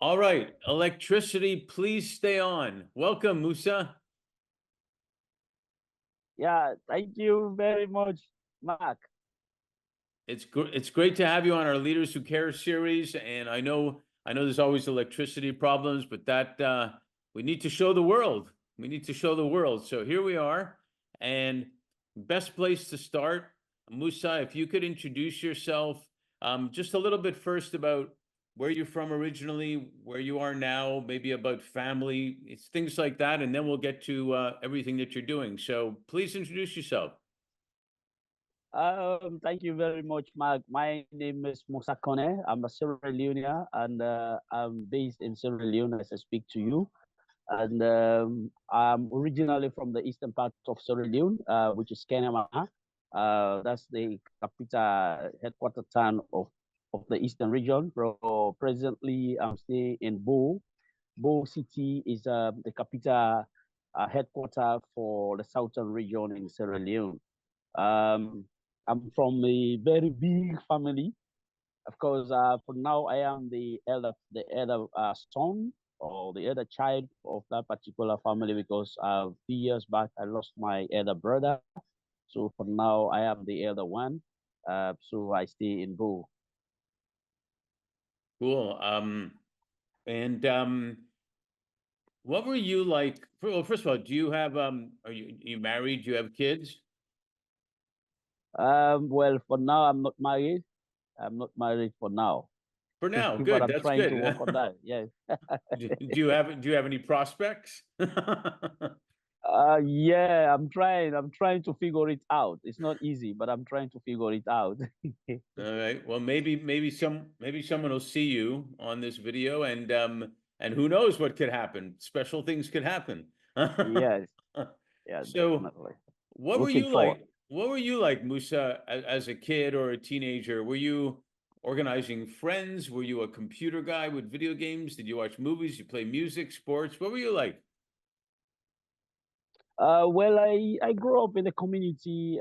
All right, electricity, please stay on. Welcome, Musa. Yeah, thank you very much, Mark. It's great to have you on our Leaders Who Care series, and I know there's always electricity problems, but that we need to show the world. We need to show the world. So here we are, and best place to start, Musa, if you could introduce yourself, just a little bit first about where you're from originally, where you are now, maybe about family, it's things like that, and then we'll get to everything that you're doing. So please introduce yourself. Thank you very much, Mark. My name is Musa Konneh. I'm a Sierra Leonean, and I'm based in Sierra Leone as I speak to you. And I'm originally from the eastern part of Sierra Leone, which is Kenya. That's the capital headquarter town of the eastern region. So presently, I'm staying in Bo. Bo City is the capital headquarter for the southern region in Sierra Leone. Um, I'm from a very big family. Of course, for now, I am the elder son or the elder child of that particular family because a few years back I lost my elder brother. So for now, I am the elder one. So I stay in Bo. Cool. And what were you like? Well, first of all, do you have are you married? Do you have kids? Well, for now, I'm not married. I'm not married for now, For now, but good. I'm That's trying good. to work on that. Yes. Do you have any prospects? Yeah, I'm trying to figure it out. It's not easy, but I'm trying to figure it out. All right. Well, maybe someone will see you on this video, and who knows what could happen? Special things could happen. Yes, yeah, So, definitely. what were Looking you forward. like? What were you like, Musa, as a kid or a teenager? Were you organizing friends? Were you a computer guy with video games? Did you watch movies? You play music, sports? What were you like? Well, I grew up in a community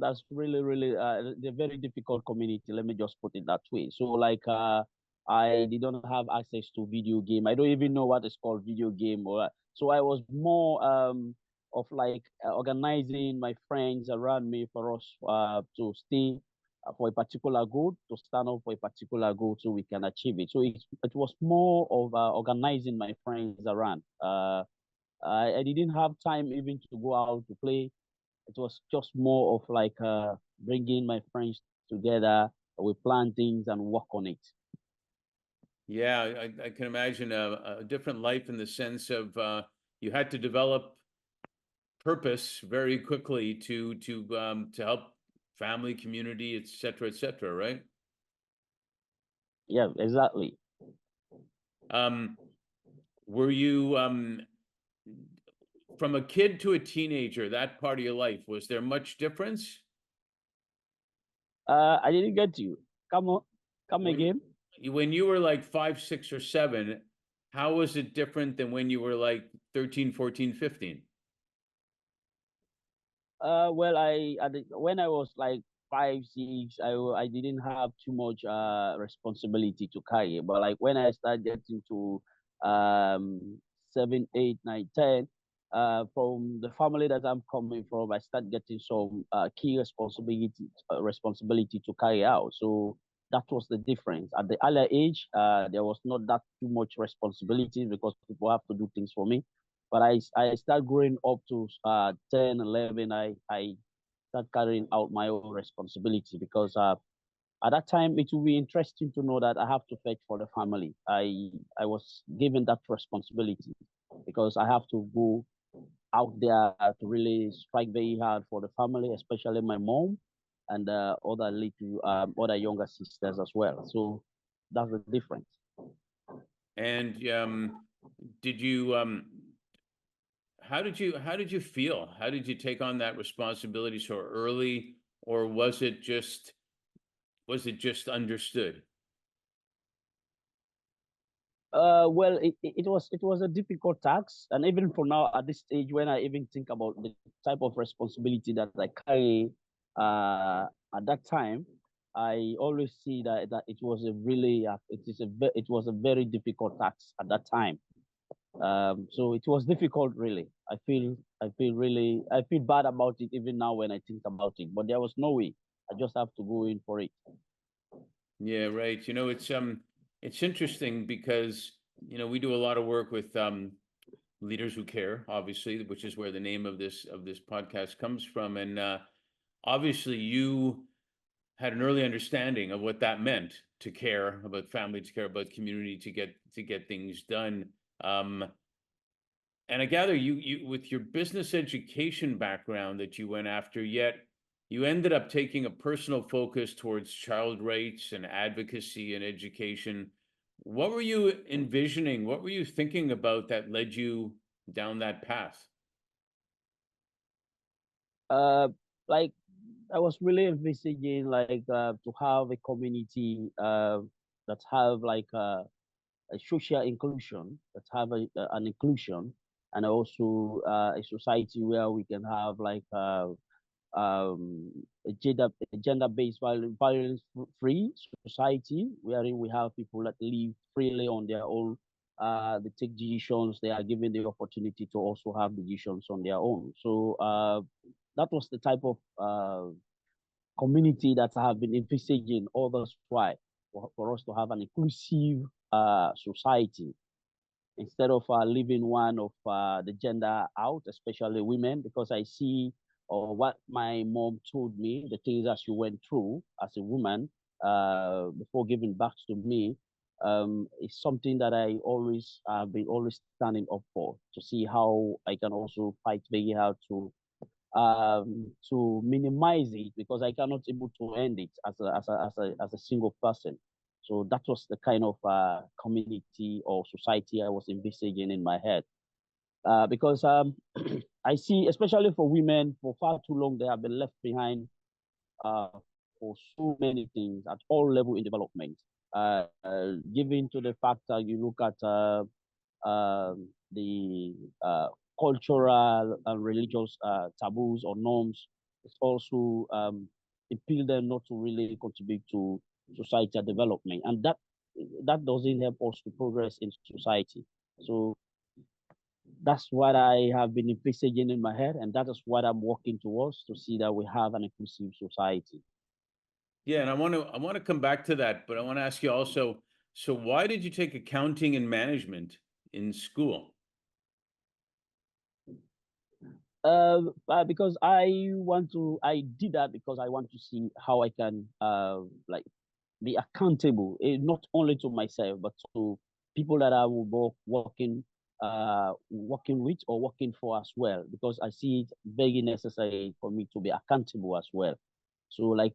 that's really a very difficult community. Let me just put it that way. So like I didn't have access to video game. I don't even know what is called video game or so I was more of like organizing my friends around me for us to stay for a particular goal, to stand up for a particular goal so we can achieve it. So it was more of organizing my friends around. I didn't have time even to go out to play. It was just more of like bringing my friends together. We plan things and work on it. Yeah, I can imagine a different life in the sense of you had to develop purpose very quickly to help family, community, et cetera, right? Yeah, exactly. Um, were you from a kid to a teenager, that part of your life, was there much difference? I didn't get you. Come on, come When again. when you were like 5, 6, or 7, how was it different than when you were like 13, 14, 15? Well, when I was like 5, 6, I didn't have too much responsibility to carry. But like when I started getting to 7, 8, 9, 10, from the family that I'm coming from, I start getting some key responsibility to carry out. So that was the difference. At the earlier age, there was not that too much responsibility because people have to do things for me. But I start growing up to 10, 11. I start carrying out my own responsibility because at that time it will be interesting to know that I have to fetch for the family. I was given that responsibility because I have to go out there to really strike very hard for the family, especially my mom and other younger sisters as well. So that's the difference. And did you how did you feel? How did you take on that responsibility so early, or was it just understood? Well, it was a difficult task, and even for now at this stage, when I even think about the type of responsibility that I carry, uh, at that time, I always see that it was a really it was a very difficult task at that time. So it was difficult, really. I feel bad about it even now when I think about it. But there was no way. I just have to go in for it. Yeah, right. It's interesting because, we do a lot of work with leaders who care, obviously, which is where the name of this podcast comes from. And obviously you had an early understanding of what that meant to care about family, to care about community, to get things done. Um, and I gather you with your business education background that you went after, yet you ended up taking a personal focus towards child rights and advocacy and education. What were you envisioning? What were you thinking about that led you down that path? Uh, like I was really envisaging to have a community that have a social inclusion, that have an inclusion, and also a society where we can have um, a gender-based violence free society wherein we have people that live freely on their own. They take decisions. They are given the opportunity to also have decisions on their own. So that was the type of community that I have been envisaging all this while for us to have an inclusive society instead of leaving one of the gender out, especially women, because I see or what my mom told me, the things that she went through as a woman before giving birth to me, is something that I always have been always standing up for to see how I can also fight very hard to minimize it because I cannot able to end it as a single person. So that was the kind of community or society I was envisaging in my head. Because I see, especially for women, for far too long, they have been left behind for so many things at all level in development. Given to the fact that you look at the cultural and religious taboos or norms. It's also impel them not to really contribute to societal development, and that doesn't help us to progress in society. So that's what I have been envisaging in my head, and that is what I'm working towards to see that we have an inclusive society. Yeah, and I want to come back to that, but I want to ask you also, so why did you take accounting and management in school? Because I did that because I want to see how I can be accountable, not only to myself but to people that I will be working with or working for as well. Because I see it very necessary for me to be accountable as well. So I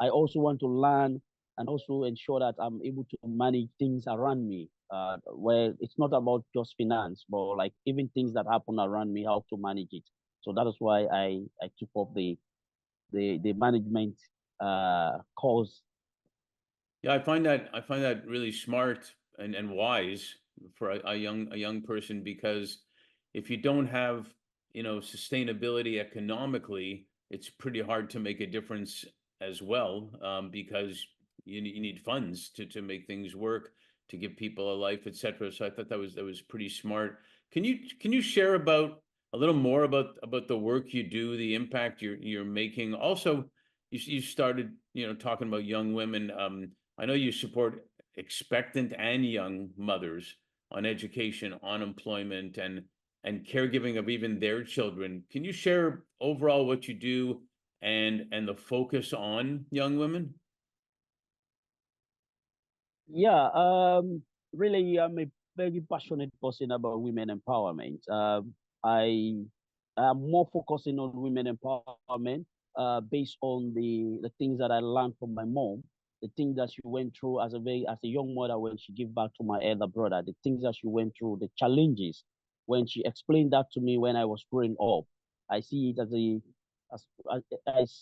also want to learn and also ensure that I'm able to manage things around me. Where it's not about just finance, but like even things that happen around me, how to manage it. So that is why I took up the management course. Yeah, I find that really smart and wise for a young person because if you don't have, sustainability economically, it's pretty hard to make a difference as well, because you need funds to make things work, to give people a life, etc. So I thought that was pretty smart. Can you share about a little more about the work you do, the impact you're making? Also, you started, talking about young women. I know you support expectant and young mothers on education, on employment, and caregiving of even their children. Can you share overall what you do and the focus on young women? Yeah, really, I'm a very passionate person about women empowerment. I am more focusing on women empowerment based on the things that I learned from my mom, the things that she went through as a young mother when she gave back to my elder brother, the things that she went through, the challenges when she explained that to me when I was growing up. I see it as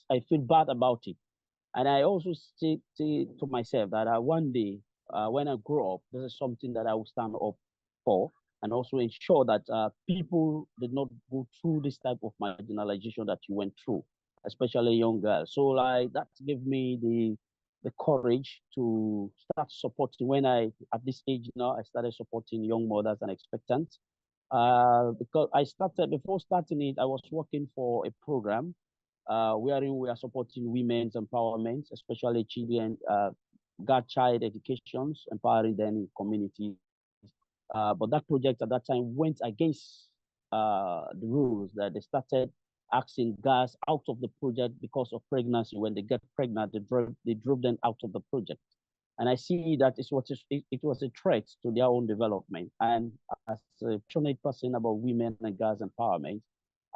I feel bad about it, and I also say to myself that one day, when I grow up, this is something that I will stand up for and also ensure that people did not go through this type of marginalization that you went through, especially young girls. So like that gave me the courage to start supporting. When at this age now, I started supporting young mothers and expectants. Because before starting it, I was working for a program wherein we are supporting women's empowerment, especially children, got child educations, empowering them in communities. But that project at that time went against the rules that they started asking guys out of the project because of pregnancy. When they get pregnant, they drove them out of the project. And I see that it was a threat to their own development. And as a passionate person about women and girls empowerment,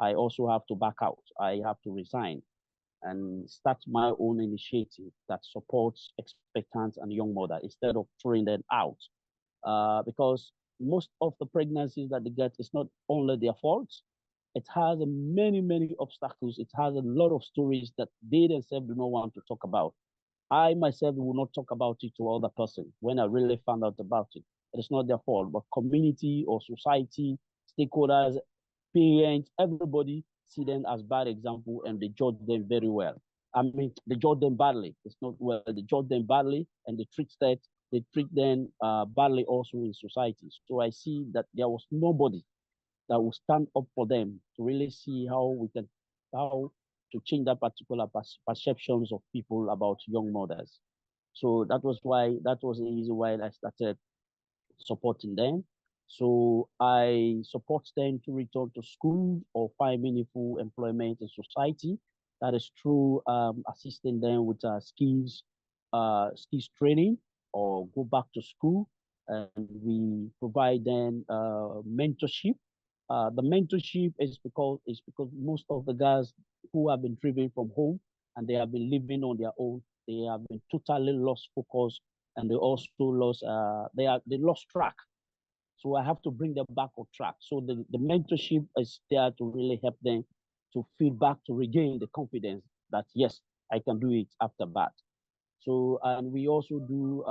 I also have to back out. I have to resign and start my own initiative that supports expectants and young mothers instead of throwing them out. Because most of the pregnancies that they get is not only their fault, it has many, many obstacles. It has a lot of stories that they themselves do not want to talk about. I myself will not talk about it to other person when I really found out about it. It is not their fault, but community or society, stakeholders, parents, everybody see them as bad example and they judge them very well. I mean, they judge them badly. It's not well. They judge them badly and they treat them badly also in society. So I see that there was nobody that will stand up for them to really see how to change that particular perceptions of people about young mothers. So that was the reason why I started supporting them. So I support them to return to school or find meaningful employment in society. That is through assisting them with skills training or go back to school. And we provide them mentorship. The mentorship is because most of the guys who have been driven from home and they have been living on their own, they have been totally lost focus and they also they lost track. So I have to bring them back on track. So the mentorship is there to really help them to feel back, to regain the confidence that yes, I can do it after that. So and we also do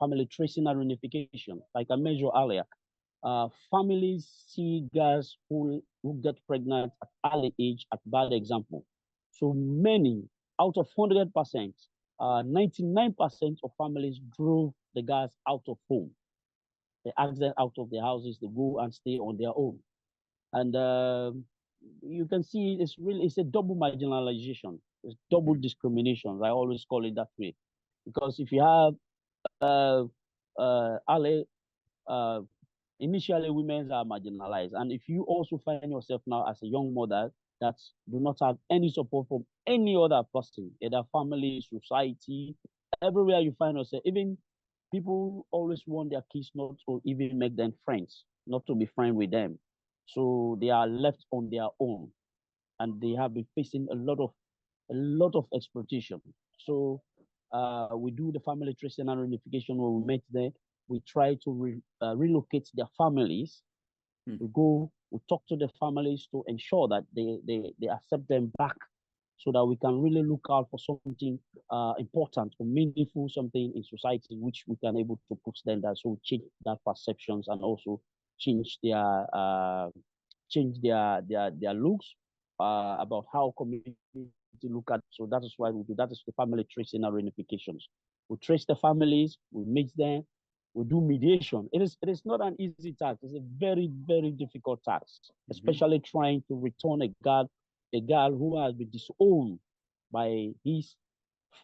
family tracing and reunification, like I mentioned earlier. Families see girls who get pregnant at early age at bad example. So many out of 100%, 99% of families drove the girls out of home. They ask them out of their houses to go and stay on their own. And you can see it's a double marginalization. It's double discrimination. I always call it that way. Because if you have uh, early uh, initially women are marginalized. And if you also find yourself now as a young mother that do not have any support from any other person, either family, society, everywhere you find yourself, even people always want their kids not to even make them friends, not to be friends with them. So they are left on their own and they have been facing a lot of exploitation. So we do the family tracing and reunification when we met there. We try to relocate their families. We talk to the families to ensure that they accept them back so that we can really look out for something important or meaningful, something in society which we can able to put them there. So change that perceptions and also change their looks about how community look at. So that is why we do. That is the family tracing and reunifications. We trace the families, we meet them, we do mediation. It is not an easy task. It's a very, very difficult task, especially trying to return a girl who has been disowned by his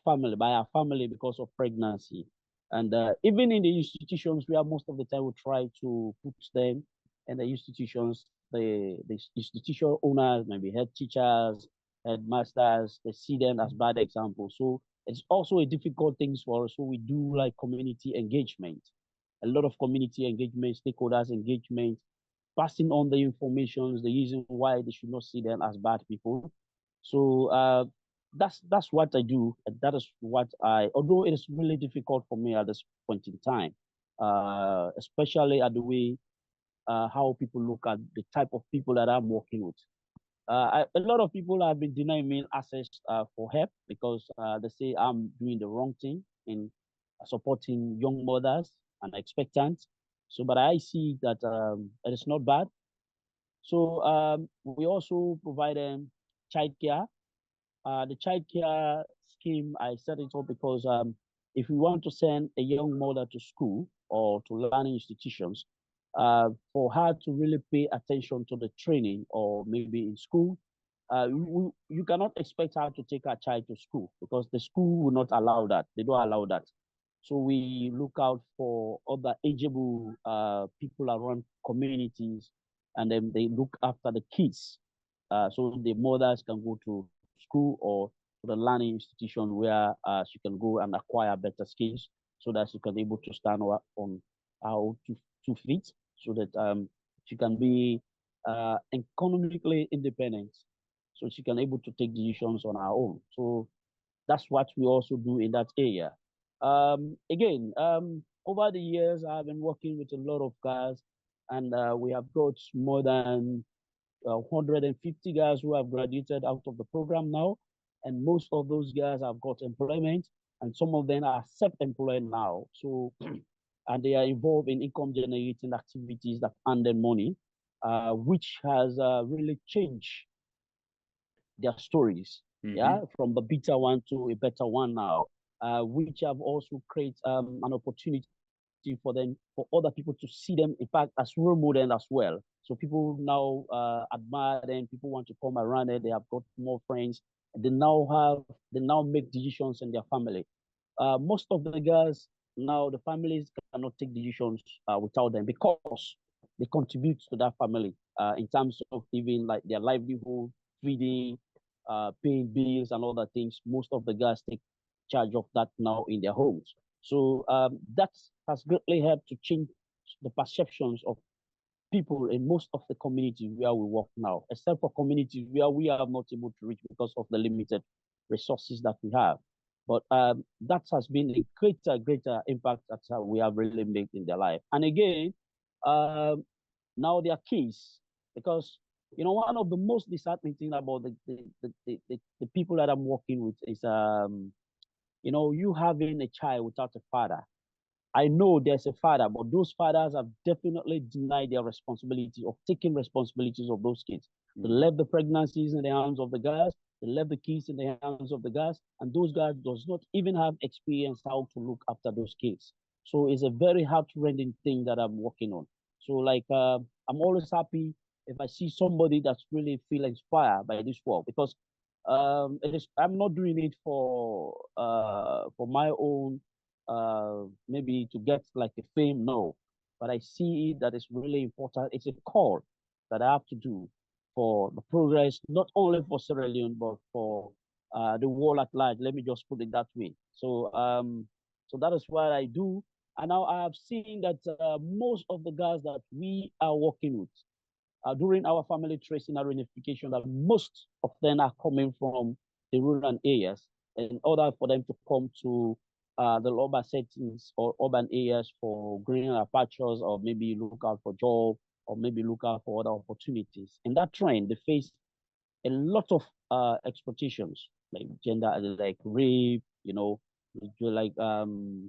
family, by our family because of pregnancy. And even in the institutions where most of the time we try to put them in the institutions, the institution owners, maybe head teachers, headmasters, they see them as bad examples. So it's also a difficult thing for us. So we do like community engagement, a lot of community engagement, stakeholders engagement, passing on the information, the reason why they should not see them as bad people. So that's what I do. And that is what although it is really difficult for me at this point in time, especially at the way how people look at the type of people that I'm working with. A lot of people have been denying me access for help because they say I'm doing the wrong thing in supporting young mothers and expectants. So, but I see that it is not bad. So we also provide childcare. The childcare scheme, I set it up because if we want to send a young mother to school or to learning institutions, for her to really pay attention to the training or maybe in school, you cannot expect her to take her child to school because the school will not allow that. They don't allow that. So we look out for other ageable people around communities, and then they look after the kids. So the mothers can go to school or to the learning institution where she can go and acquire better skills so that she can be able to stand on her two feet so that she can be economically independent so she can able to take decisions on her own. So that's what we also do in that area. Again, over the years, I've been working with a lot of guys, and we have got more than 150 guys who have graduated out of the program now, and most of those guys have got employment, and some of them are self-employed now. So, and they are involved in income-generating activities that earn them money, which has really changed their stories, yeah, from the bitter one to a better one now, which have also created an opportunity for them, for other people to see them, in fact, as role model as well. So people now admire them. People want to come around it. They have got more friends. They now make decisions in their family. Most of the guys now, the families cannot take decisions without them because they contribute to that family in terms of even like their livelihood, feeding, paying bills and other things. Most of the guys take charge of that now in their homes. So that has greatly helped to change the perceptions of people in most of the communities where we work now, except for communities where we are not able to reach because of the limited resources that we have. But that has been a greater impact that we have really made in their life. And again, now they are kids because one of the most disheartening thing about the people that I'm working with is you having a child without a father. I know there's a father, but those fathers have definitely denied their responsibility of taking responsibilities of those kids. They left the pregnancies in the hands of the guys, they left the kids in the hands of the guys, and those guys does not even have experience how to look after those kids. So it's a very heart-rending thing that I'm working on. So like I'm always happy if I see somebody that's really feel inspired by this work because I'm not doing it for my own maybe to get like a fame, no. But I see that it's really important. It's a call that I have to do for the progress, not only for Sierra Leone, but for the world at large. Let me just put it that way. So that is what I do. And now I have seen that most of the guys that we are working with during our family tracing and reunification, that most of them are coming from the rural areas in order for them to come to the urban settings or urban areas for greener pastures or maybe look out for job or maybe look out for other opportunities. In that trend, they face a lot of exploitations like gender, like rape, like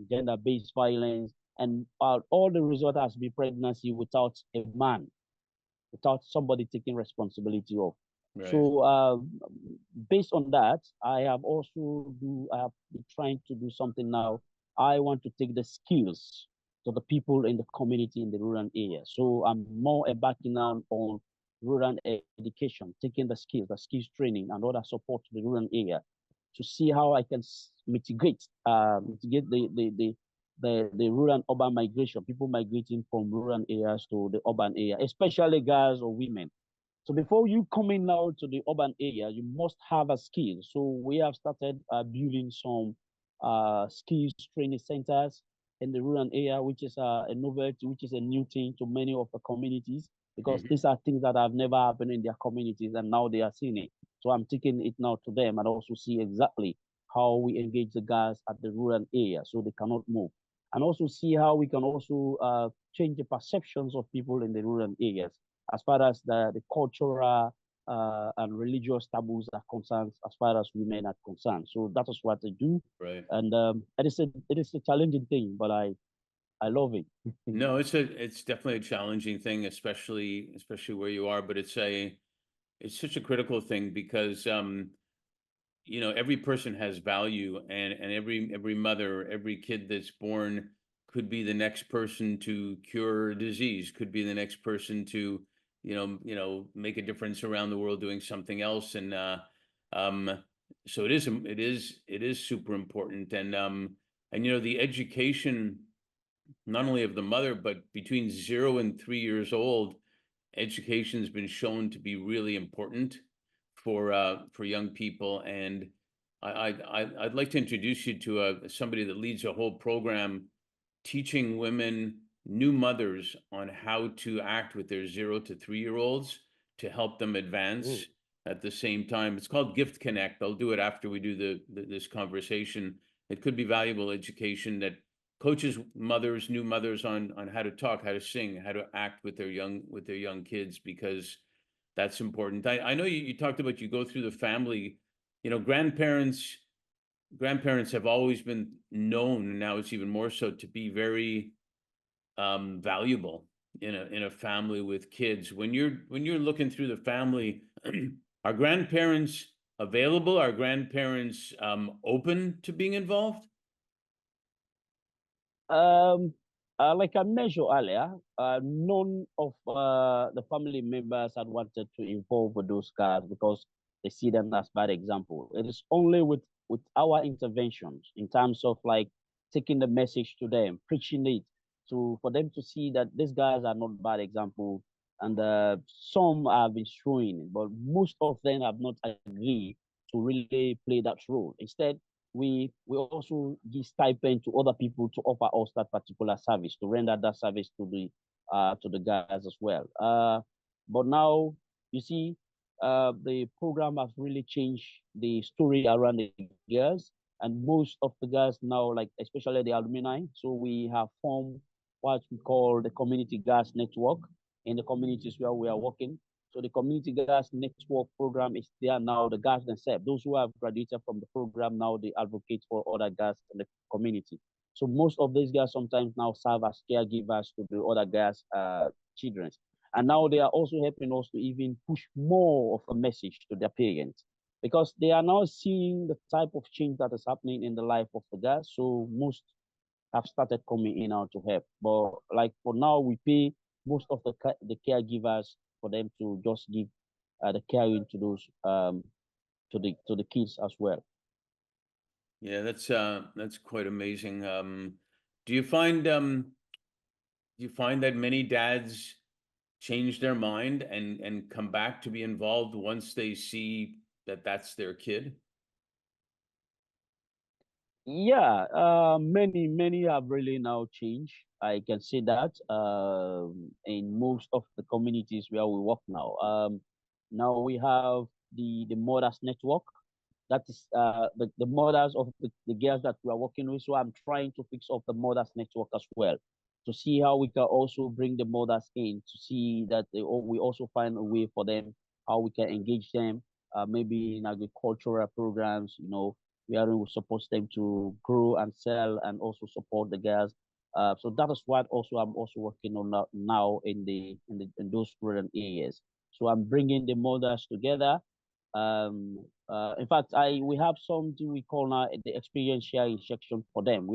gender-based violence, and all the result has been pregnancy without a man, without somebody taking responsibility of. Right. So based on that, I have been trying to do something now. I want to take the skills to the people in the community in the rural area. So I'm more embarking on rural education, taking the skills training and other support to the rural area to see how I can mitigate the rural urban migration, people migrating from rural areas to the urban area, especially guys or women. So before you come in now to the urban area, you must have a skill. So we have started building some skills training centers in the rural area, which is a novelty, which is a new thing to many of the communities, because these are things that have never happened in their communities, and now they are seeing it. So I'm taking it now to them and also see exactly how we engage the guys at the rural area so they cannot move. And also see how we can also change the perceptions of people in the rural areas as far as the cultural and religious taboos are concerned, as far as women are concerned. So that is what I do. Right. And it is a challenging thing, but I love it. No, it's definitely a challenging thing, especially where you are, but it's such a critical thing because you know, every person has value, and every mother, every kid that's born could be the next person to cure a disease, could be the next person to, make a difference around the world doing something else. And um, so it is super important. And the education, not only of the mother, but between 0 and 3 years old, education has been shown to be really important for young people. And I'd like to introduce you to somebody that leads a whole program teaching women, new mothers, on how to act with their 0 to 3 year olds to help them advance at the same time. It's called Gift Connect. I'll do it after we do this conversation. It could be valuable education that coaches mothers, new mothers, on how to talk, how to sing, how to act with their young kids, because that's important. I know you talked about, you go through the family, grandparents have always been known, and now it's even more so, to be very valuable in a family with kids. When you're looking through the family, are grandparents available? Are grandparents open to being involved? Um, like I mentioned earlier, none of the family members had wanted to involve with those guys because they see them as bad example. It is only with our interventions in terms of like taking the message to them, preaching it, to for them to see that these guys are not bad example. And some have been showing, but most of them have not agreed to really play that role. Instead, we also give stipend to other people to offer us that particular service, to render that service to the guys as well. But now you see, the program has really changed the story around the girls, and most of the guys now, like especially the alumni. So we have formed what we call the community gas network in the communities where we are working. So the community gas network program is there now. The gas themselves, those who have graduated from the program now, they advocate for other gas in the community. So most of these guys sometimes now serve as caregivers to the other guys' children. And now they are also helping us to even push more of a message to their parents, because they are now seeing the type of change that is happening in the life of the guys. So most have started coming in now to help. But like for now, we pay most of the caregivers for them to just give the caring to those to the kids as well. Yeah, that's quite amazing. Do you find that many dads change their mind and come back to be involved once they see that that's their kid? Yeah, many have really now changed. I can say that in most of the communities where we work now. Now we have the mothers network. That is the mothers of the girls that we are working with. So I'm trying to fix up the mothers network as well, to see how we can also bring the mothers in, to see that we also find a way for them, how we can engage them, maybe in agricultural programs, where we support them to grow and sell, and also support the girls. So that is what also I'm also working on now in those rural areas. So I'm bringing the mothers together. In fact, I we have something we call now the experience sharing section for them.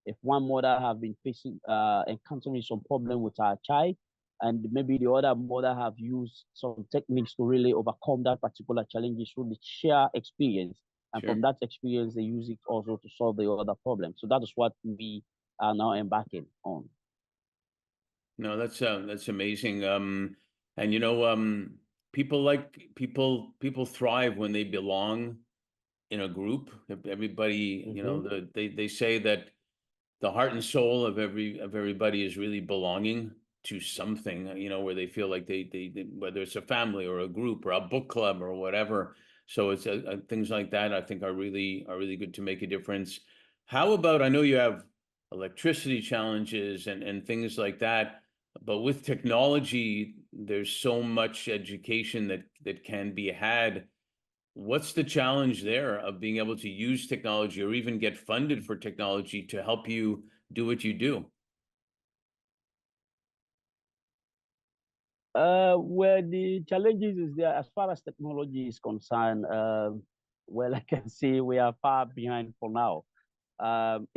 If one mother have been facing encountering some problem with her child, and maybe the other mother have used some techniques to really overcome that particular challenges, so they share experience, and Sure. from that experience they use it also to solve the other problem. So that is what we are now embarking on. No, that's amazing. And people thrive when they belong in a group. Everybody, Mm-hmm. they say that the heart and soul of everybody is really belonging to something, where they feel like they whether it's a family or a group or a book club or whatever. So it's things like that, I think, are really good to make a difference. How about, I know you have electricity challenges and things like that, but with technology, there's so much education that can be had. What's the challenge there of being able to use technology or even get funded for technology to help you do what you do? Where the challenges is there as far as technology is concerned. well, I can say we are far behind for now.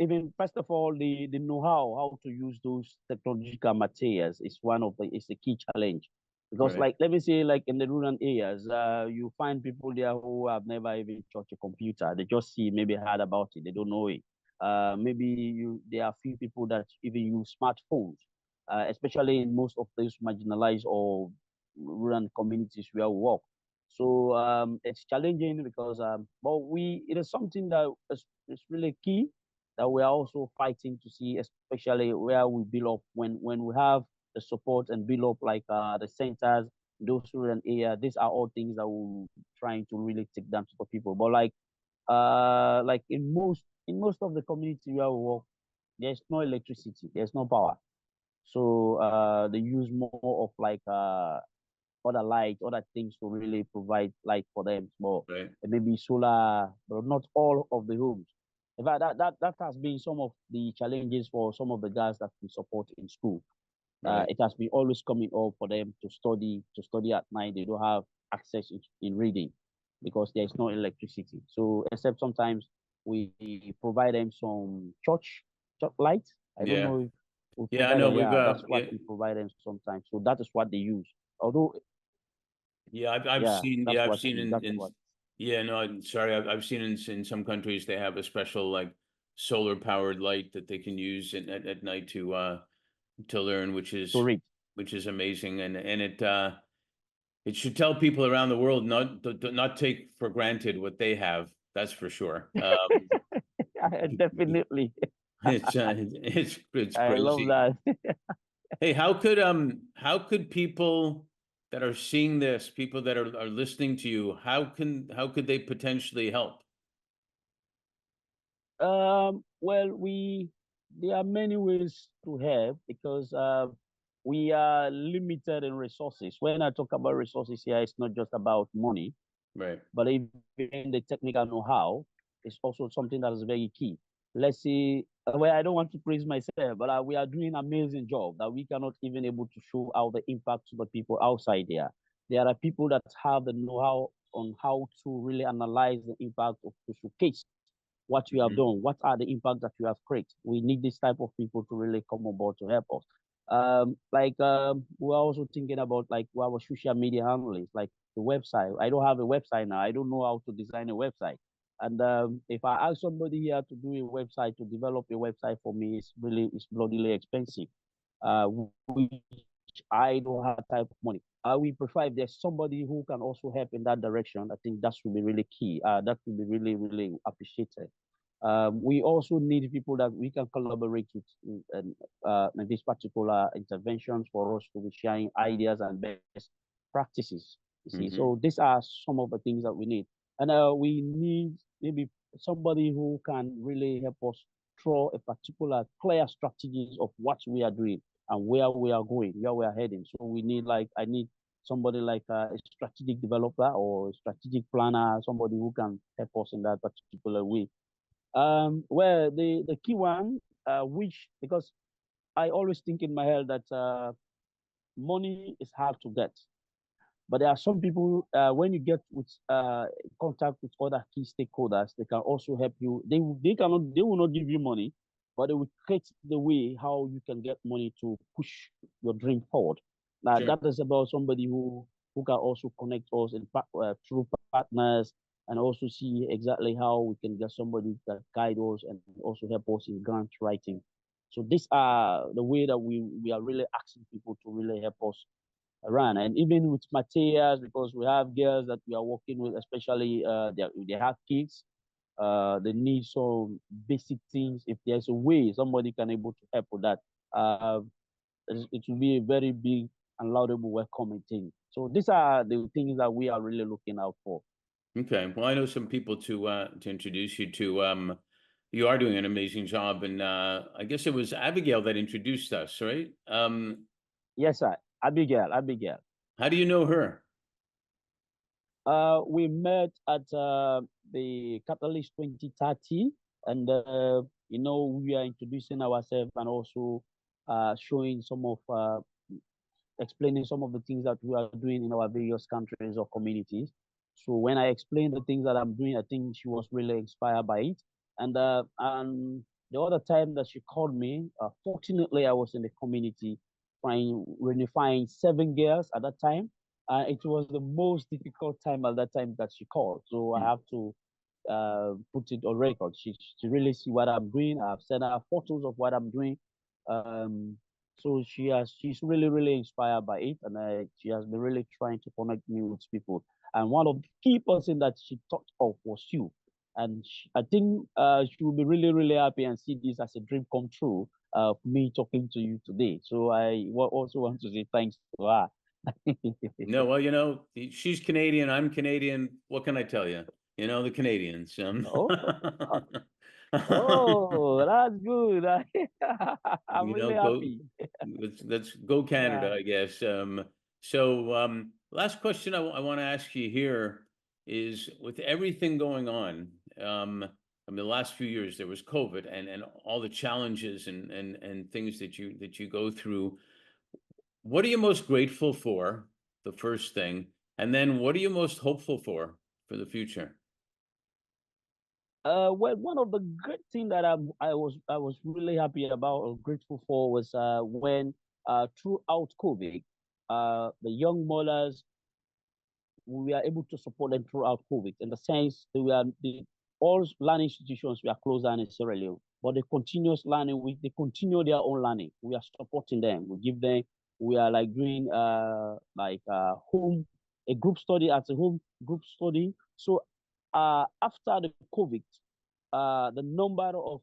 Even first of all, the know-how how to use those technological materials is one of the is the key challenge. Because Right. like let me say like in the rural areas, you find people there who have never even touched a computer. They just see maybe heard about it. They don't know it. Maybe there are few people that even use smartphones, especially in most of those marginalized or rural communities where we work. So it's challenging because but it is something that is really key that we are also fighting to see, especially where we build up when we have the support and build up like the centers, those rural area. These are all things that we're trying to really take down to the people. But like in most of the community where we work, there's no electricity, there's no power. So they use more of like other light, other things to really provide light for them. But Right. maybe solar, but not all of the homes. In fact, that has been some of the challenges for some of the guys that we support in school. Right. It has been always coming up for them to study at night. They don't have access in reading because there's no electricity. So except sometimes we provide them some church light. I don't Yeah. know if we Yeah, I provide know them. we've Yeah, that's what yeah, we provide them sometimes. So that is what they use. Although, yeah, I've yeah, seen, that's yeah, I've what seen that's what. yeah, no, I'm sorry, I've seen in some countries they have a special like solar powered light that they can use at night to learn, To read. which is amazing, and it should tell people around the world not take for granted what they have. That's for sure. Definitely. It's I love crazy. that. Hey, how could people that are seeing this, people that are listening to you, how could they potentially help? Well, there are many ways to help because we are limited in resources. When I talk about resources here, it's not just about money, Right. but even the technical know-how is also something that is very key. Let's say, well, I don't want to praise myself, but we are doing an amazing job that we cannot even able to show out the impact to the people outside there. There are people that have the know-how on how to really analyze the impact of to showcase what you have Mhm. done, what are the impact that you have created. We need this type of people to really come on board to help us. We're also thinking about like our social media handles, like the website. I don't have a website now. I don't know how to design a website. And if I ask somebody here to do a website, to develop a website for me, it's bloodily expensive. Which I don't have type of money. We prefer if there's somebody who can also help in that direction. I think that should be really key. That would be really, really appreciated. We also need people that we can collaborate with in these particular interventions for us to be sharing ideas and best practices. You see, Mhm. so these are some of the things that we need, and we need maybe somebody who can really help us draw a particular clear strategies of what we are doing and where we are going, where we are heading. So we need like I need somebody like a strategic developer or a strategic planner, somebody who can help us in that particular way. Well, the key one, which because I always think in my head that money is hard to get, but there are some people when you get with contact with other key stakeholders, they can also help you. They will not give you money, but they will create the way how you can get money to push your dream forward. Now Sure. that is about somebody who can also connect us through partners and also see exactly how we can get somebody that guide us and also help us in grant writing. So these are the way that we are really asking people to really help us run. And even with materials, because we have girls that we are working with, especially they have kids, they need some basic things. If there's a way somebody can able to help with that, it will be a very big and laudable welcoming thing. So these are the things that we are really looking out for. Okay. Well, I know some people to introduce you to. You are doing an amazing job, and I guess it was Abigail that introduced us, right? Yes, sir. Abigail. How do you know her? We met at the Catalyst 2030, and we are introducing ourselves and also showing some of explaining some of the things that we are doing in our various countries or communities. So when I explained the things that I'm doing, I think she was really inspired by it. And the other time that she called me, fortunately, I was in the community trying reunifying 7 girls at that time. It was the most difficult time at that time that she called. So I have to put it on record. She really see what I'm doing. I've sent her photos of what I'm doing. Um, so she's really inspired by it, and she has been really trying to connect me with people. And one of the key person that she thought of was you. And I think she will be really happy and see this as a dream come true. For me talking to you today. So I also want to say thanks to her. No, well, you know, she's Canadian, I'm Canadian. What can I tell you? You know, the Canadians. Oh, oh, that's good. I'm You know, really go happy. let's go Yeah. Canada, I guess. Last question I want to ask you here is, with everything going on, I mean, the last few years there was COVID and all the challenges and things that you go through. What are you most grateful for? The first thing, and then what are you most hopeful for the future? Well, one of the good thing that I was really happy about or grateful for was when throughout COVID, the young mothers, we are able to support them throughout COVID in the sense that all learning institutions were closed down in Sierra Leone, but the continuous learning, they continue their own learning. We are supporting them. We are like doing home, a group study at a home group study. So after the COVID, the number of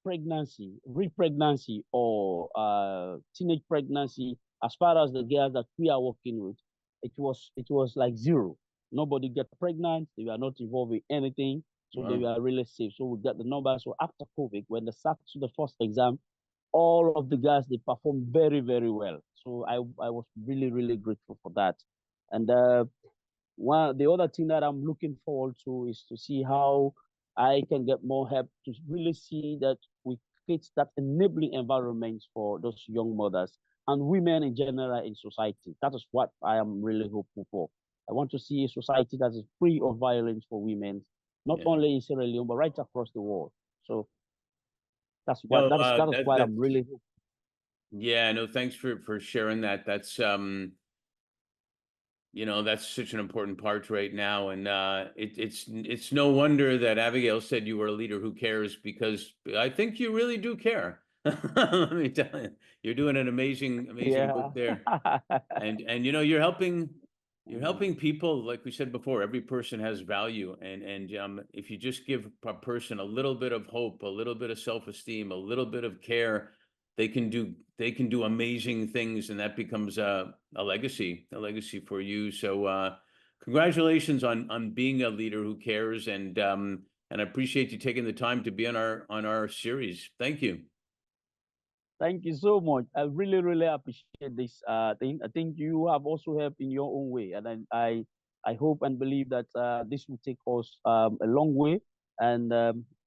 re-pregnancy or teenage pregnancy, as far as the girls that we are working with, it was like zero. Nobody get pregnant. They were not involved in anything, so they Wow. were really safe. So we got the number. So after COVID, when they start to the first exam, all of the guys they performed very well. So I was really grateful for that. And one the other thing that I'm looking forward to is to see how I can get more help to really see that we create that enabling environment for those young mothers and women in general in society. That is what I am really hopeful for. I want to see a society that is free of violence for women, not Yeah. only in Sierra Leone but right across the world. So that's what No, that is what I'm that's really hoping. yeah. No, thanks for sharing that. That's you know, that's such an important part right now, and it's no wonder that Abigail said you were a leader who cares, because I think you really do care. Let me tell you, you're doing an amazing work Yeah. there, and you know, you're helping people. Like we said before, every person has value, and if you just give a person a little bit of hope, a little bit of self-esteem, a little bit of care, they can do amazing things, and that becomes a legacy for you. So congratulations on being a leader who cares, and I appreciate you taking the time to be on our series. Thank you. Thank you so much. I really appreciate this thing. I think you have also helped in your own way, and I hope and believe that this will take us a long way, and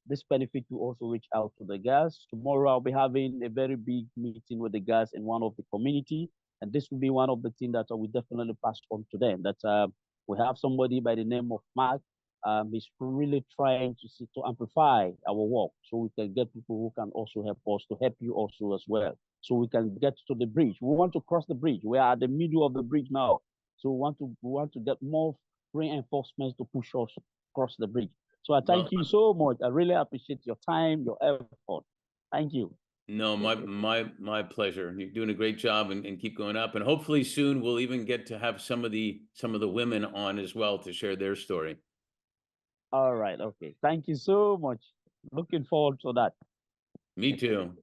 this benefit will also reach out to the guys. Tomorrow I'll be having a very big meeting with the guys in one of the community, and this will be one of the things that I will definitely pass on to them. That we have somebody by the name of Mark. He's really trying to see to amplify our work so we can get people who can also help us to help you also as well. So we can get to the bridge. We want to cross the bridge. We are at the middle of the bridge now. So we want to get more reinforcements to push us across the bridge. So I thank Well, you so much. I really appreciate your time, your effort. Thank you. no, my pleasure. You're doing a great job, and keep going up. And hopefully soon we'll even get to have some of the women on as well to share their story. All right. Okay. Thank you so much. Looking forward to that. Me too.